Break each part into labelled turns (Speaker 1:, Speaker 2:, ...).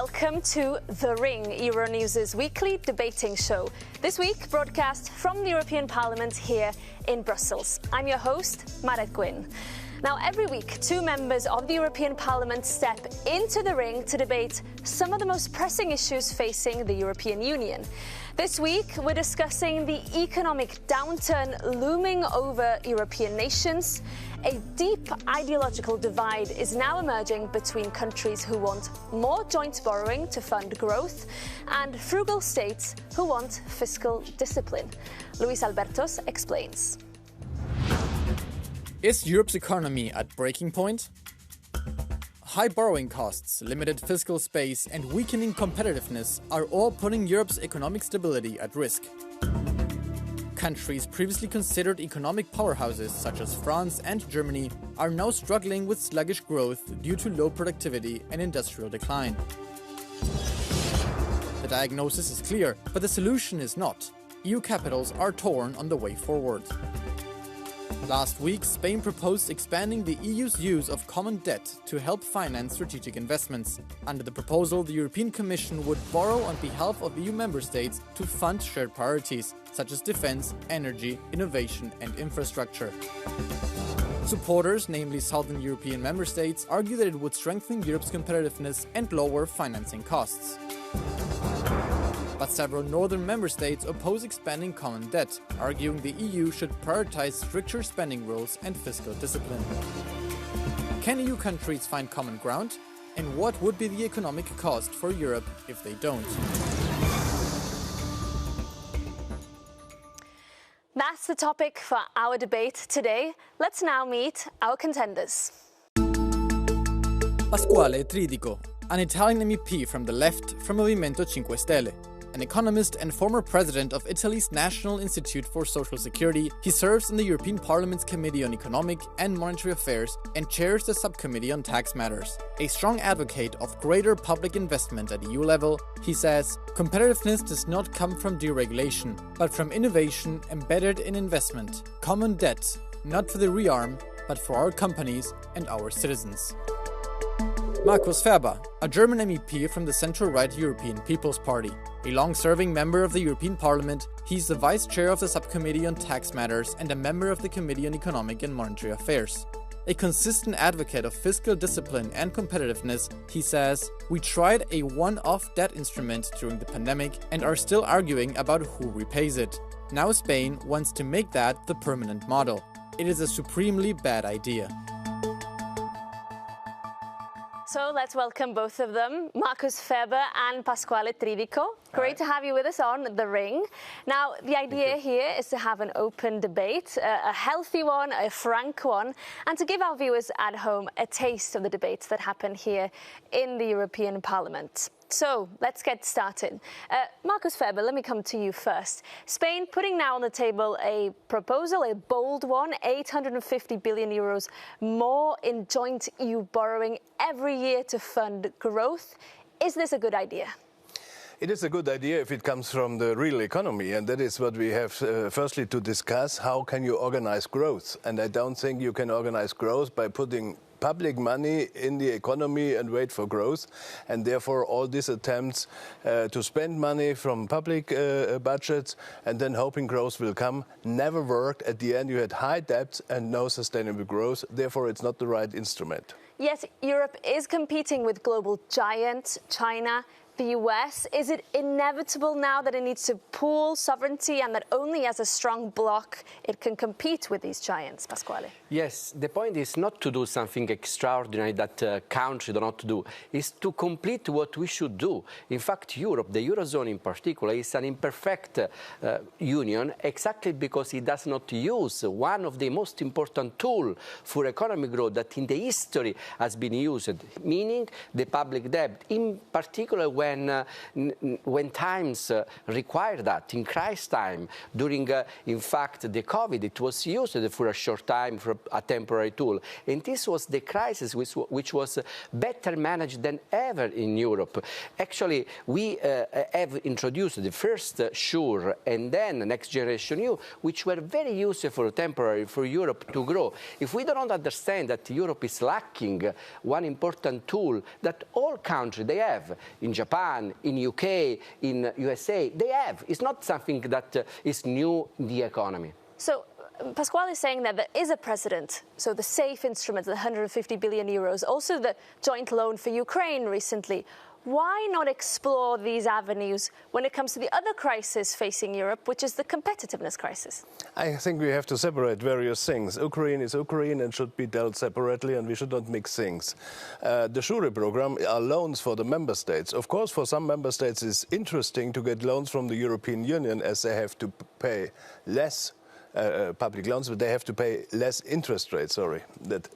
Speaker 1: welcome to The Ring, Euronews' weekly debating show. This week, broadcast from the European Parliament here in Brussels. I'm your host, Maret Gwyn. Now, every week, two members of the European Parliament step into the ring to debate some of the most pressing issues facing the European Union. This week, we're discussing the economic downturn looming over European nations. A deep ideological divide is now emerging between countries who want more joint borrowing to fund growth and frugal states who want fiscal discipline. Luis Albertos explains.
Speaker 2: Is Europe's economy at breaking point? High borrowing costs, limited fiscal space and weakening competitiveness are all putting Europe's economic stability at risk. Countries previously considered economic powerhouses such as France and Germany are now struggling with sluggish growth due to low productivity and industrial decline. The diagnosis is clear, but the solution is not. EU capitals are torn on the way forward. Last week, Spain proposed expanding the EU's use of common debt to help finance strategic investments. Under the proposal, the European Commission would borrow on behalf of EU member states to fund shared priorities, such as defense, energy, innovation and infrastructure. Supporters, namely Southern European member states, argue that it would strengthen Europe's competitiveness and lower financing costs. But several northern member states oppose expanding common debt, arguing the EU should prioritize stricter spending rules and fiscal discipline. Can EU countries find common ground? And what would be the economic cost for Europe if they don't?
Speaker 1: That's the topic for our debate today. Let's now meet our contenders.
Speaker 2: Pasquale Tridiko, an Italian MEP from the left from Movimento 5 Stelle. An economist and former president of Italy's National Institute for Social Security, he serves in the European Parliament's Committee on Economic and Monetary Affairs and chairs the Subcommittee on Tax Matters. A strong advocate of greater public investment at EU level, he says, competitiveness does not come from deregulation, but from innovation embedded in investment. Common debt, not for the rearm, but for our companies and our citizens. Markus Fерber, a German MEP from the centre-right European People's Party. A long-serving member of the European Parliament, he is the vice chair of the Subcommittee on Tax Matters and a member of the Committee on Economic and Monetary Affairs. A consistent advocate of fiscal discipline and competitiveness, he says, we tried a one-off debt instrument during the pandemic and are still arguing about who repays it. Now Spain wants to make that the permanent model. It is a supremely bad idea.
Speaker 1: So let's welcome both of them, Markus Ferber and Pasquale Tridiko. Great to have you with us on The Ring. Now, the idea here is to have an open debate, a healthy one, a frank one, and to give our viewers at home a taste of the debates that happen here in the European Parliament. So let's get started. Markus Ferber, let me come to you first. Spain putting now on the table a proposal, a bold one, 850 billion euros more in joint EU borrowing every year to fund growth. Is this a good idea?
Speaker 3: It is a good idea if it comes from the real economy, and that is what we have firstly to discuss. How can you organize growth? And I don't think you can organize growth by putting public money in the economy and wait for growth, and therefore all these attempts to spend money from public budgets and then hoping growth will come never worked. At the end you had high debts and no sustainable growth, therefore it's not the right instrument.
Speaker 1: Yet Europe is competing with global giants, China, the US. Is it inevitable now that it needs to pool sovereignty and that only as a strong bloc it can compete with these giants, Pasquale?
Speaker 4: Yes, the point is not to do something extraordinary that countries do not do. It's to complete what we should do. In fact, Europe, the Eurozone in particular, is an imperfect union exactly because it does not use one of the most important tools for economic growth that in the history has been used, meaning the public debt, in particular when when times require that. In crisis time, during, in fact, the COVID, it was used for a short time for a temporary tool. And this was the crisis which was better managed than ever in Europe. Actually, we have introduced the first SURE and then Next Generation EU, which were very useful temporary for Europe to grow. If we don't understand that Europe is lacking one important tool that all countries, they have, in Japan, in UK, in USA, they have. It's not something that is new in the economy.
Speaker 1: So Pasquale is saying that there is a precedent, so the safe instruments, the 150 billion euros, also the joint loan for Ukraine recently. Why not explore these avenues when it comes to the other crisis facing Europe, which is the competitiveness crisis?
Speaker 3: I think we have to separate various things. Ukraine is Ukraine and should be dealt separately, and we should not mix things. The SURE program are loans for the member states. Of course, for some member states it's interesting to get loans from the European Union as they have to pay less public loans, but they have to pay less interest rates,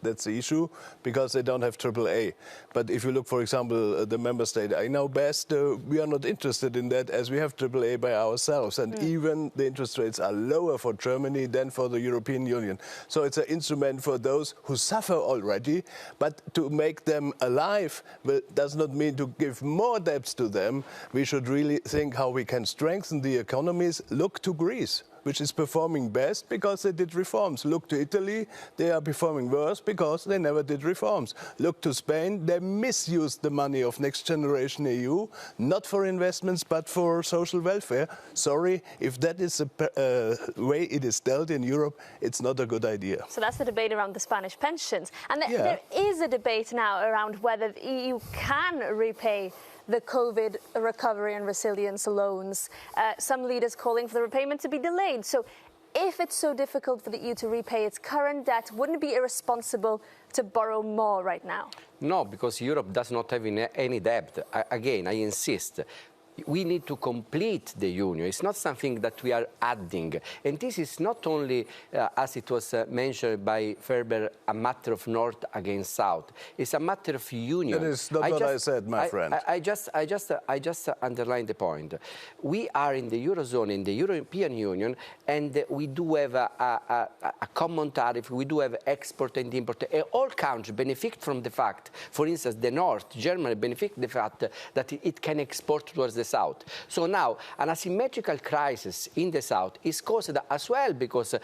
Speaker 3: That's the issue, because they don't have AAA. But if you look, for example, the member state I know best, we are not interested in that as we have AAA by ourselves. And even the interest rates are lower for Germany than for the European Union. So it's an instrument for those who suffer already, but to make them alive does not mean to give more debts to them. We should really think how we can strengthen the economies. Look to Greece, which is performing best because they did reforms. Look to Italy, they are performing worse because they never did reforms. Look to Spain, they misused the money of Next Generation EU, not for investments but for social welfare. Sorry, if that is the way it is dealt in Europe, it's not a good idea.
Speaker 1: So that's the debate around the Spanish pensions. And there is a debate now around whether the EU can repay the COVID recovery and resilience loans. Some leaders calling for the repayment to be delayed. So if it's so difficult for the EU to repay its current debt, wouldn't it be irresponsible to borrow more right now?
Speaker 4: No, because Europe does not have any debt. Again, I insist. We need to complete the union. It's not something that we are adding. And this is not only, as it was mentioned by Ferber, a matter of North against South. It's a matter of union.
Speaker 3: That is not what I said, my friend.
Speaker 4: I just underline the point. We are in the Eurozone, in the European Union, and we do have a common tariff. We do have export and import. And all countries benefit from the fact, for instance, the North, Germany, benefit from the fact that it can export towards the South. So now, an asymmetrical crisis in the South is caused as well because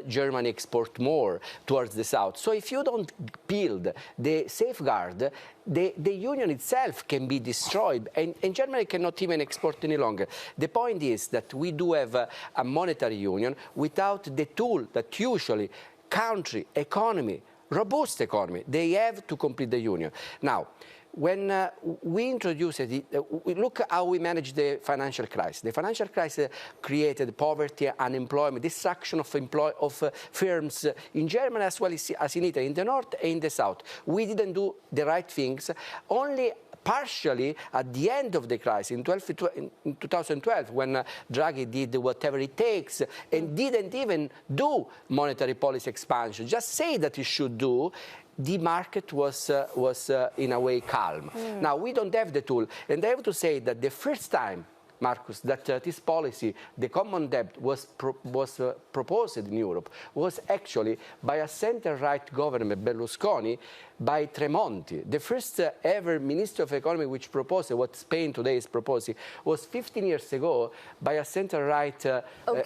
Speaker 4: Germany exports more towards the South. So if you don't build the safeguard, the union itself can be destroyed, and Germany cannot even export any longer. The point is that we do have a monetary union without the tool that usually country, economy, robust economy, they have to complete the union. Now, when we introduced it, look how we managed the financial crisis. The financial crisis created poverty, unemployment, destruction of firms in Germany as well as in Italy, in the north and in the south. We didn't do the right things. Only partially at the end of the crisis, in 2012, when Draghi did whatever it takes and didn't even do monetary policy expansion, just say that he should do, the market was in a way calm. Now, we don't have the tool. And I have to say that the first time, Marcus, that this policy, the common debt, was proposed in Europe was actually by a center-right government, Berlusconi, by Tremonti. The first ever Minister of Economy which proposed what Spain today is proposing was 15 years ago by a center-right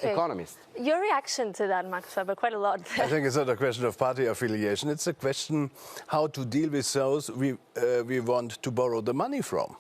Speaker 4: economist.
Speaker 1: Your reaction to that, Marcus Färber, quite a lot there.
Speaker 3: I think it's not a question of party affiliation. It's a question how to deal with those we want to borrow the money from.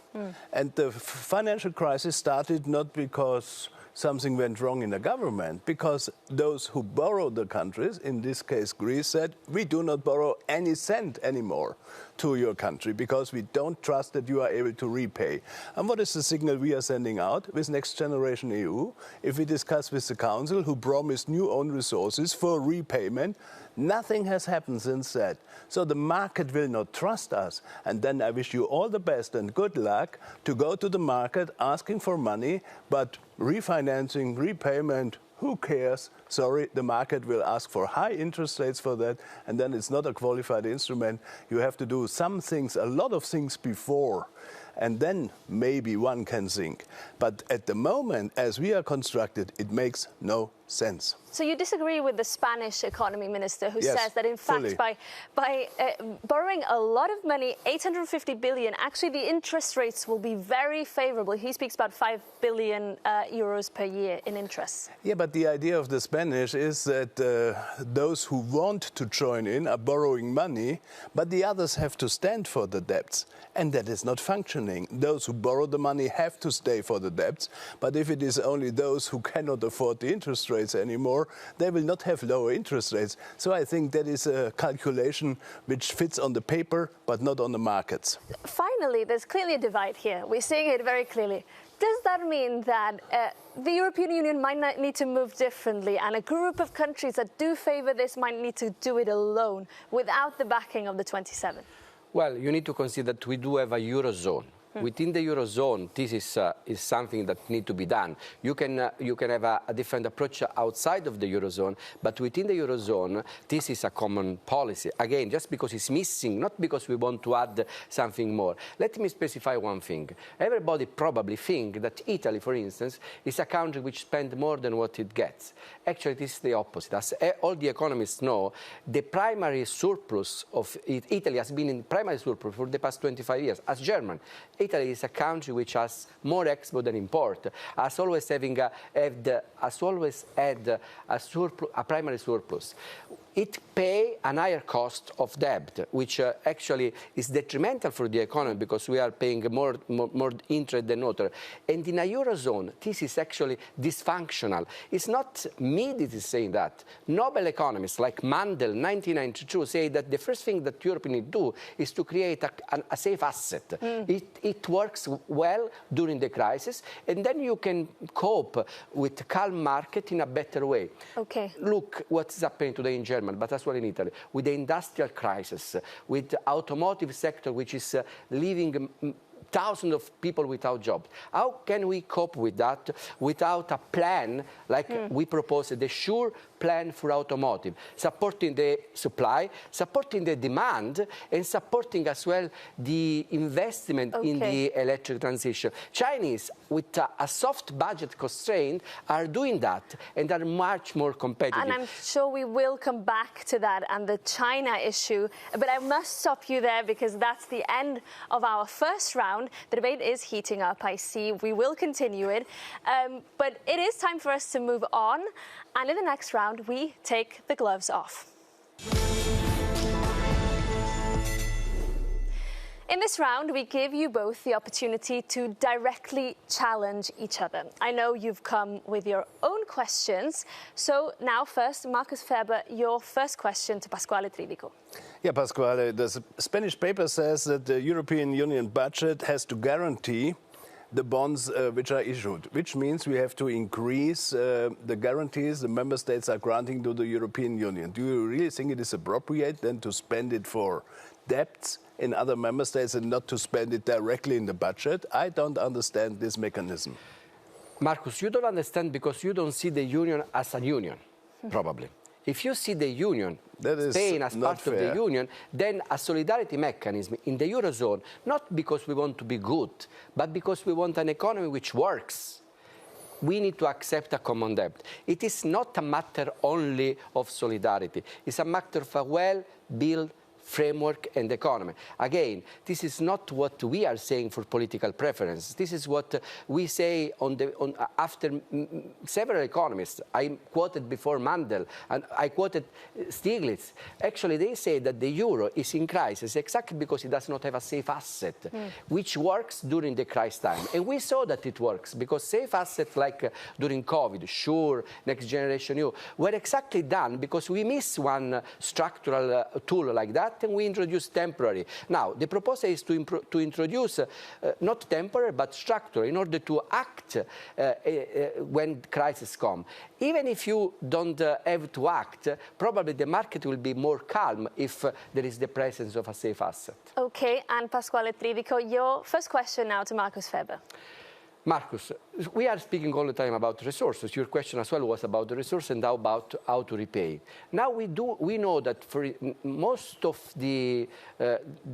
Speaker 3: And the financial crisis started not because something went wrong in the government, because those who borrowed the countries, in this case Greece, said, we do not borrow any cent anymore to your country because we don't trust that you are able to repay. And what is the signal we are sending out with Next Generation EU? If we discuss with the Council, who promised new own resources for repayment, nothing has happened since that. So the market will not trust us. And then I wish you all the best and good luck to go to the market asking for money, but refinancing, repayment, who cares? Sorry, the market will ask for high interest rates for that, and then it's not a qualified instrument. You have to do some things, a lot of things before. and then maybe one can think. But at the moment, as we are constructed, it makes no sense.
Speaker 1: So you disagree with the Spanish economy minister who
Speaker 3: Yes,
Speaker 1: says that in fact
Speaker 3: fully.
Speaker 1: by borrowing a lot of money, 850 billion, actually the interest rates will be very favorable. He speaks about 5 billion euros per year in interest.
Speaker 3: Yeah, but the idea of the Spanish is that those who want to join in are borrowing money, but the others have to stand for the debts. And that is not functioning. Those who borrow the money have to stay for the debts, but if it is only those who cannot afford the interest rates anymore, they will not have lower interest rates. So I think that is a calculation which fits on the paper, but not on the markets.
Speaker 1: Finally, there's clearly a divide here. We're seeing it very clearly. Does that mean that the European Union might not need to move differently, and a group of countries that do favour this might need to do it alone without the backing of the 27?
Speaker 4: Well, you need to consider that we do have a Eurozone. Within the Eurozone, this is something that needs to be done. You can have a different approach outside of the Eurozone, but within the Eurozone, this is a common policy. Again, just because it's missing, not because we want to add something more. Let me specify one thing. Everybody probably thinks that Italy, for instance, is a country which spends more than what it gets. Actually, this is the opposite. As all the economists know, the primary surplus of Italy has been in primary surplus for the past 25 years. As Germany, Italy is a country which has more export than import, has always had a primary surplus. It pays a higher cost of debt, which actually is detrimental for the economy because we are paying more interest than other. And in a Eurozone, this is actually dysfunctional. It's not me that is saying that. Nobel economists like Mandel, 1992, say that the first thing that Europe needs to do is to create a safe asset. It works well during the crisis, and then you can cope with the calm market in a better way.
Speaker 1: Okay.
Speaker 4: Look what's happening today in Germany, but as well in Italy, with the industrial crisis, with the automotive sector, which is leaving thousands of people without jobs. How can we cope with that without a plan like we proposed, the sure plan for automotive, supporting the supply, supporting the demand, and supporting as well the investment in the electric transition? Chinese, with a soft budget constraint, are doing that and are much more competitive.
Speaker 1: And I'm sure we will come back to that and the China issue, but I must stop you there because that's the end of our first round. The debate is heating up, I see. We will continue it, but it is time for us to move on, and in the next round we take the gloves off. In this round, we give you both the opportunity to directly challenge each other. I know you've come with your own questions. So now first, Markus Fерber, your first question to Pasquale Tredico.
Speaker 3: Yeah, Pasquale, the Spanish paper says that the European Union budget has to guarantee the bonds which are issued, which means we have to increase the guarantees the member states are granting to the European Union. Do you really think it is appropriate then to spend it for debts in other member states and not to spend it directly in the budget? I don't understand this mechanism.
Speaker 4: Marcus, you don't understand because you don't see the union as a union, probably. If you see the union, Spain as part of the union, then a solidarity mechanism in the Eurozone, not because we want to be good, but because we want an economy which works. We need to accept a common debt. It is not a matter only of solidarity. It's a matter of a well-built framework and economy. Again, this is not what we are saying for political preference. This is what we say after several economists. I quoted before Mandel, and I quoted Stiglitz. Actually, they say that the euro is in crisis exactly because it does not have a safe asset, which works during the crisis time. And we saw that it works because safe assets like during COVID, SURE, Next Generation EU, were exactly done because we missed one structural tool like that, and we introduced temporary. Now, the proposal is to introduce not temporary, but structural in order to act when crises come. Even if you don't have to act, probably the market will be more calm if there is the presence of a safe asset.
Speaker 1: Okay, and Pasquale Tredico, your first question now to Markus Ferber.
Speaker 4: Marcus, we are speaking all the time about resources. Your question as well was about the resource and about how to repay. Now we know that for most of the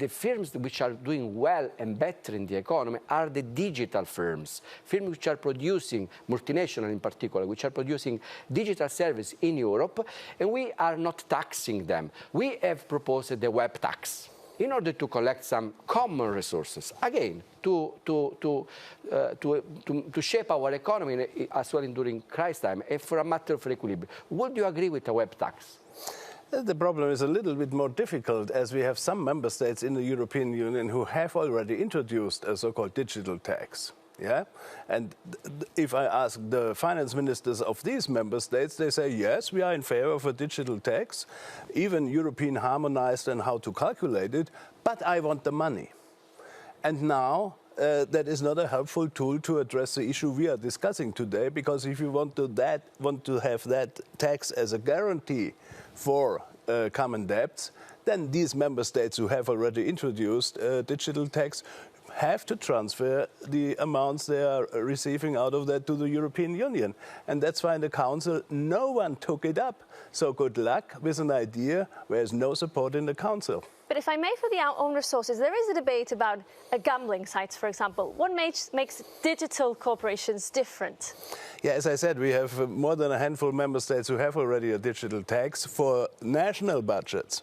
Speaker 4: firms which are doing well and better in the economy are the digital firms which are producing, multinational in particular, which are producing digital service in Europe, and we are not taxing them. We have proposed the web tax in order to collect some common resources, again, to shape our economy as well during crisis time, and for a matter of equilibrium. Would you agree with a web tax?
Speaker 3: The problem is a little bit more difficult, as we have some member states in the European Union who have already introduced a so-called digital tax. Yeah, and if I ask the finance ministers of these member states, they say, yes, we are in favor of a digital tax, even European harmonized and how to calculate it, but I want the money. And now that is not a helpful tool to address the issue we are discussing today, because if you want to have that tax as a guarantee for common debts, then these member states who have already introduced a digital tax have to transfer the amounts they are receiving out of that to the European Union. And that's why in the Council no one took it up. So good luck with an idea where there's no support in the Council.
Speaker 1: But if I may, for the own resources, there is a debate about gambling sites, for example. What makes digital corporations different?
Speaker 3: Yeah, as I said, we have more than a handful of member states who have already a digital tax for national budgets,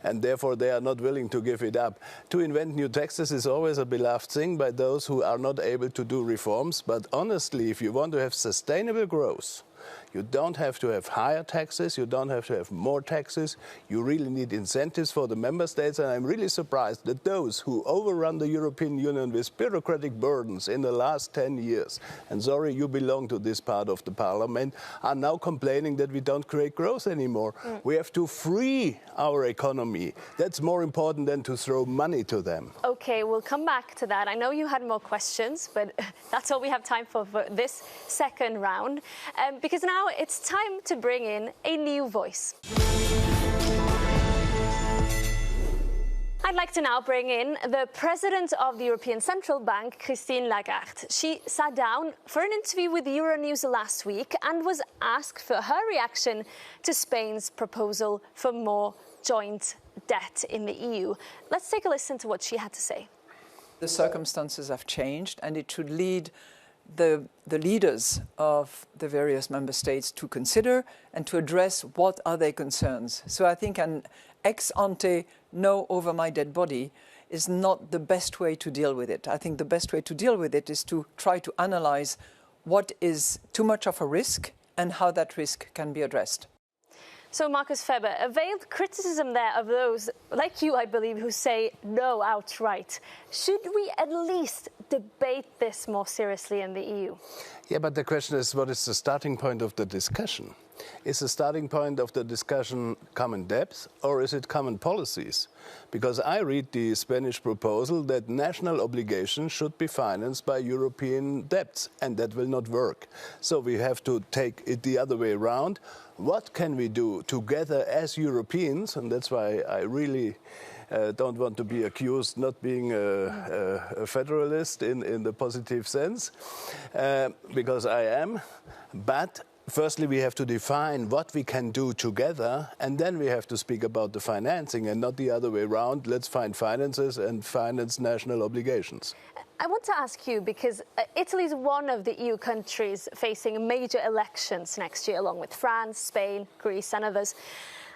Speaker 3: and therefore they are not willing to give it up. To invent new taxes is always a beloved thing by those who are not able to do reforms, but honestly, if you want to have sustainable growth, you don't have to have higher taxes, you don't have to have more taxes, you really need incentives for the member states, and I'm really surprised that those who overrun the European Union with bureaucratic burdens in the last 10 years, and sorry, you belong to this part of the parliament, are now complaining that we don't create growth anymore. We have to free our economy. That's more important than to throw money to them.
Speaker 1: Okay, we'll come back to that. I know you had more questions, but that's all we have time for this second round, because now it's time to bring in a new voice. I'd like to now bring in the President of the European Central Bank, Christine Lagarde. She sat down for an interview with Euronews last week and was asked for her reaction to Spain's proposal for more joint debt in the EU. Let's take a listen to what she had to say.
Speaker 5: The circumstances have changed, and it should lead the leaders of the various member states to consider and to address what are their concerns. So I think an ex ante, no over my dead body, is not the best way to deal with it. I think the best way to deal with it is to try to analyze what is too much of a risk and how that risk can be addressed.
Speaker 1: So, Marcus Febber, a veiled criticism there of those, like you, I believe, who say no outright. Should we at least debate this more seriously in the EU?
Speaker 3: Yeah, but the question is, what is the starting point of the discussion? Is the starting point of the discussion common debts, or is it common policies? Because I read the Spanish proposal that national obligations should be financed by European debts, and that will not work. So we have to take it the other way around. What can we do together as Europeans? And that's why I really don't want to be accused not being a federalist in the positive sense, because I am. But firstly, we have to define what we can do together, and then we have to speak about the financing, and not the other way around. Let's find finances and finance national obligations.
Speaker 1: I want to ask you, because Italy is one of the EU countries facing major elections next year, along with France, Spain, Greece and others.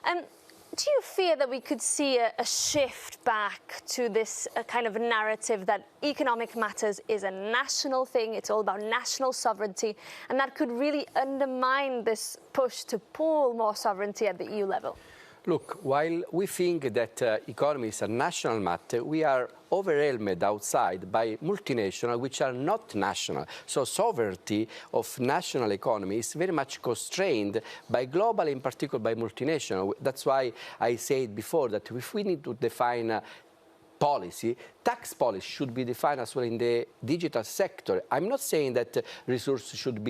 Speaker 1: Do you fear that we could see a shift back to this kind of narrative that economic matters is a national thing, it's all about national sovereignty, and that could really undermine this push to pool more sovereignty at the EU level?
Speaker 4: Look, while we think that economy is a national matter, we are overwhelmed outside by multinationals which are not national. So sovereignty of national economy is very much constrained by global, in particular by multinational. That's why I said before that if we need to define policy, tax policy should be defined as well in the digital sector. I'm not saying that resources should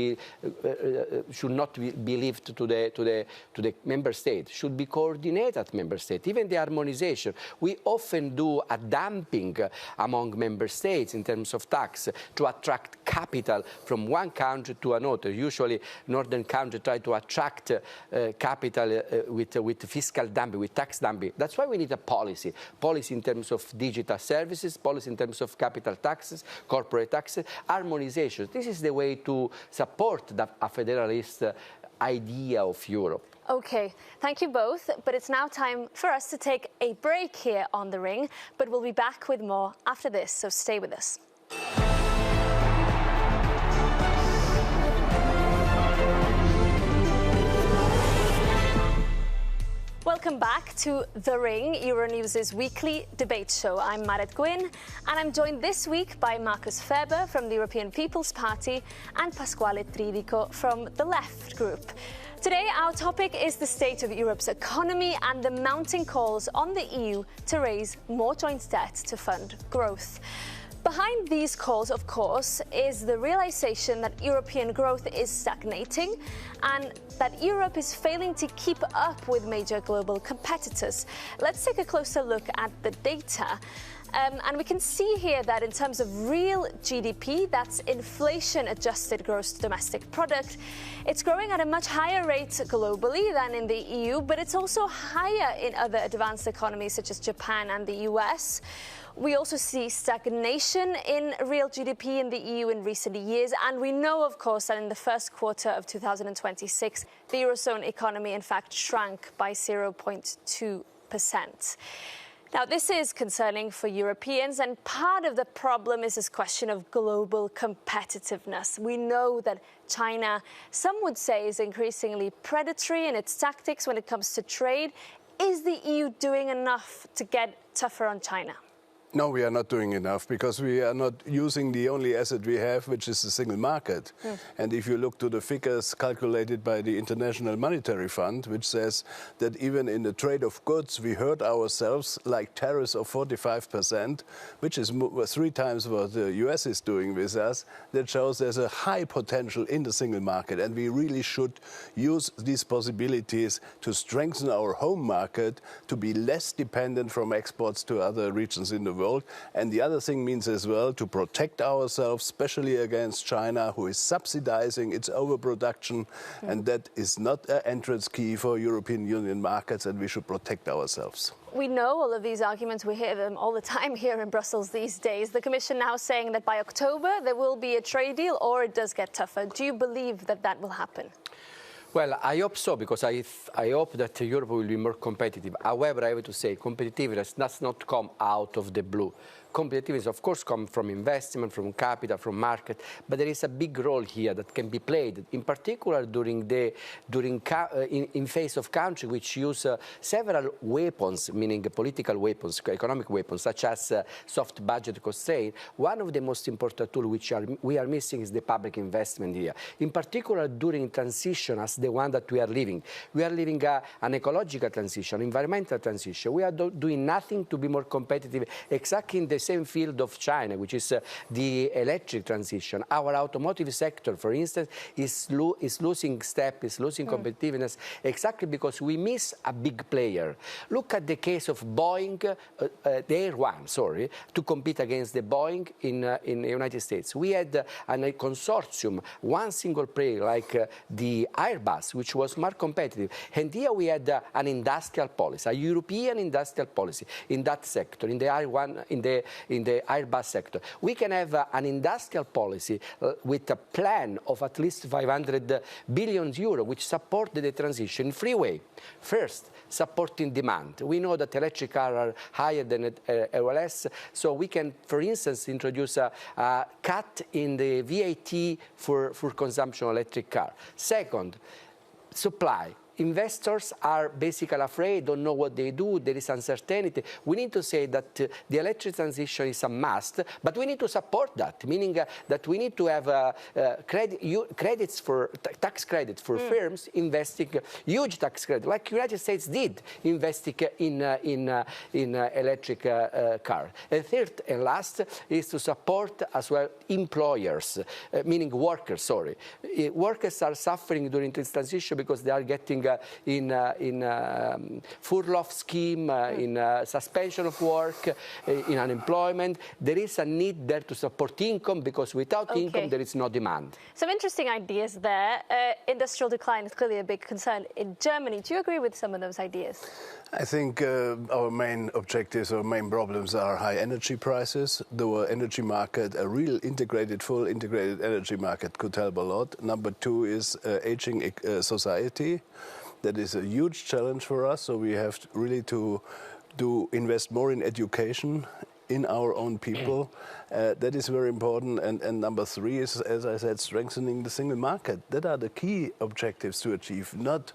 Speaker 4: not be left to the member state. Should be coordinated at member state. Even the harmonization, we often do a dumping among member states in terms of tax to attract capital from one country to another. Usually, northern countries try to attract capital with fiscal dumping, with tax dumping. That's why we need a policy in terms of digital services, policy in terms of capital taxes, corporate taxes, harmonization. This is the way to support a federalist idea of Europe.
Speaker 1: Okay, thank you both, but it's now time for us to take a break here on The Ring, but we'll be back with more after this, so stay with us. Welcome back to The Ring, Euronews' weekly debate show. I'm Marit Gwyn, and I'm joined this week by Markus Fерber from the European People's Party and Pasquale Tridi from the Left Group. Today, our topic is the state of Europe's economy and the mounting calls on the EU to raise more joint debt to fund growth. Behind these calls, of course, is the realization that European growth is stagnating and that Europe is failing to keep up with major global competitors. Let's take a closer look at the data. And we can see here that in terms of real GDP, that's inflation-adjusted gross domestic product, it's growing at a much higher rate globally than in the EU, but it's also higher in other advanced economies such as Japan and the US. We also see stagnation in real GDP in the EU in recent years, and we know, of course, that in the first quarter of 2026, the Eurozone economy, in fact, shrank by 0.2%. Now, this is concerning for Europeans, and part of the problem is this question of global competitiveness. We know that China, some would say, is increasingly predatory in its tactics when it comes to trade. Is the EU doing enough to get tougher on China?
Speaker 3: No, we are not doing enough because we are not using the only asset we have, which is the single market. And if you look to the figures calculated by the International Monetary Fund, which says that even in the trade of goods, we hurt ourselves like tariffs of 45%, which is 3 times what the US is doing with us, that shows there's a high potential in the single market. And we really should use these possibilities to strengthen our home market, to be less dependent from exports to other regions in the world. And the other thing means as well to protect ourselves, especially against China, who is subsidizing its overproduction. And that is not an entrance key for European Union markets, and we should protect ourselves.
Speaker 1: We know all of these arguments. We hear them all the time here in Brussels these days. The Commission now saying that by October there will be a trade deal or it does get tougher. Do you believe that that will happen?
Speaker 4: Well, I hope so, because I hope that Europe will be more competitive. However, I have to say, competitiveness does not come out of the blue. Competitiveness, of course, comes from investment, from capital, from market, but there is a big role here that can be played, in particular in face of countries which use several weapons, meaning political weapons, economic weapons, such as soft budget constraint. One of the most important tools which we are missing is the public investment here, in particular during transition as the one that we are living. We are living an ecological transition, environmental transition. We are doing nothing to be more competitive, exactly in the same field of China, which is the electric transition. Our automotive sector, for instance, is losing step, is losing competitiveness, exactly because we miss a big player. Look at the case of Boeing, the Air One, to compete against the Boeing in the United States. We had a consortium, one single player like the Airbus, which was more competitive. And here we had an industrial policy, a European industrial policy in that sector, in the Airbus sector. We can have an industrial policy with a plan of at least 500 billion euro, which supported the transition in 3 ways. First, supporting demand. We know that electric cars are higher than LS, so we can, for instance, introduce a cut in the VAT for consumption of electric car. Second, supply. investors are basically afraid, don't know what they do, there is uncertainty. We need to say that the electric transition is a must, but we need to support that, meaning that we need to have credits for tax credits for firms investing huge tax credit, like the United States did, investing in electric cars. And third and last is to support as well employers, meaning workers. Sorry, workers are suffering during this transition because they are getting in furlough scheme, in suspension of work, in unemployment. There is a need there to support income, because without income there is no demand.
Speaker 1: Some interesting ideas there. Industrial decline is clearly a big concern in Germany. Do you agree with some of those ideas?
Speaker 3: I think our main objectives or main problems are high energy prices. The energy market, a real full integrated energy market could help a lot. Number two is aging society. That is a huge challenge for us, so we have really to invest more in education, in our own people. That is very important. And number three is, as I said, strengthening the single market. That are the key objectives to achieve, not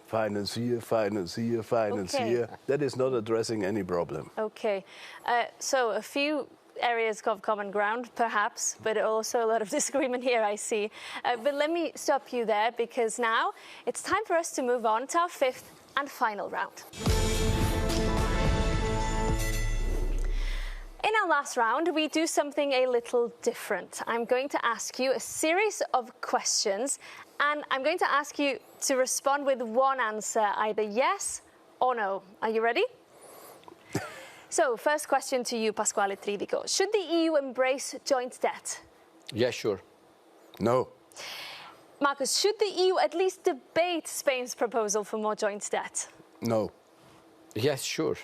Speaker 3: finance here, finance here, finance here. That is not addressing any problem.
Speaker 1: Okay. So a few areas of common ground, perhaps, but also a lot of disagreement here, I see. But let me stop you there, because now it's time for us to move on to our fifth and final round. In our last round, we do something a little different. I'm going to ask you a series of questions, and I'm going to ask you to respond with one answer, either yes or no. Are you ready? So, first question to you, Pasquale Tridiko. Should the EU embrace joint debt?
Speaker 4: Yes, sure.
Speaker 3: No.
Speaker 1: Marcus, should the EU at least debate Spain's proposal for more joint debt?
Speaker 3: No.
Speaker 4: Yes, sure.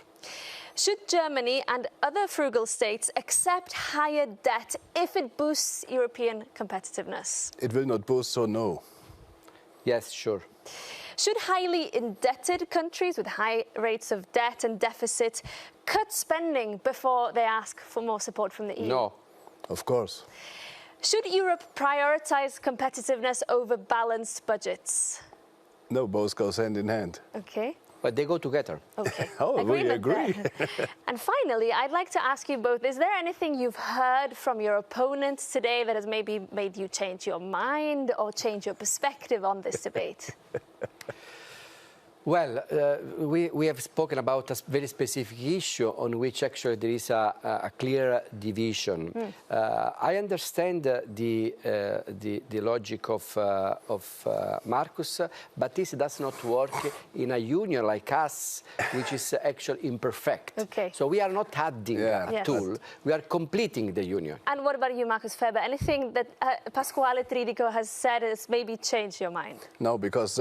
Speaker 1: Should Germany and other frugal states accept higher debt if it boosts European competitiveness?
Speaker 3: It will not boost, so no.
Speaker 4: Yes, sure.
Speaker 1: Should highly indebted countries with high rates of debt and deficit cut spending before they ask for more support from the EU?
Speaker 4: No.
Speaker 3: Of course.
Speaker 1: Should Europe prioritise competitiveness over balanced budgets?
Speaker 3: No, both goes hand in hand.
Speaker 1: Okay.
Speaker 4: But they go together.
Speaker 1: Okay.
Speaker 3: Oh, we agree.
Speaker 1: And finally, I'd like to ask you both, is there anything you've heard from your opponents today that has maybe made you change your mind or change your perspective on this debate?
Speaker 4: Well, we have spoken about a very specific issue on which actually there is a clear division. I understand the logic of Marcus, but this does not work in a union like us, which is actually imperfect.
Speaker 1: Okay.
Speaker 4: So we are not adding a tool, we are completing the union.
Speaker 1: And what about you, Marcus Färber? Anything that Pasquale Tridiko has said has maybe changed your mind?
Speaker 3: No, because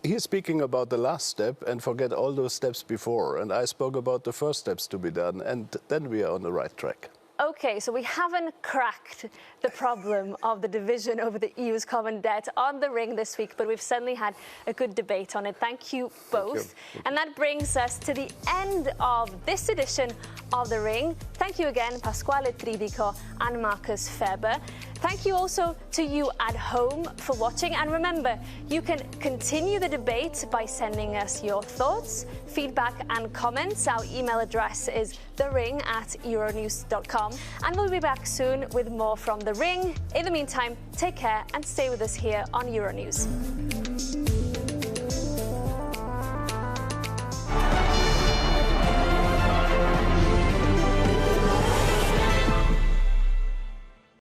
Speaker 3: he's speaking about the last step and forget all those steps before. And I spoke about the first steps to be done, and then we are on the right track.
Speaker 1: Okay, so we haven't cracked the problem of the division over the EU's common debt on the ring this week, but we've certainly had a good debate on it. Thank you both. Thank you. And that brings us to the end of this edition of The Ring. Thank you again, Pasquale Tridiko and Marcus Färber. Thank you also to you at home for watching. And remember, you can continue the debate by sending us your thoughts, feedback and comments. Our email address is thering@euronews.com. And we'll be back soon with more from The Ring. In the meantime, take care and stay with us here on Euronews.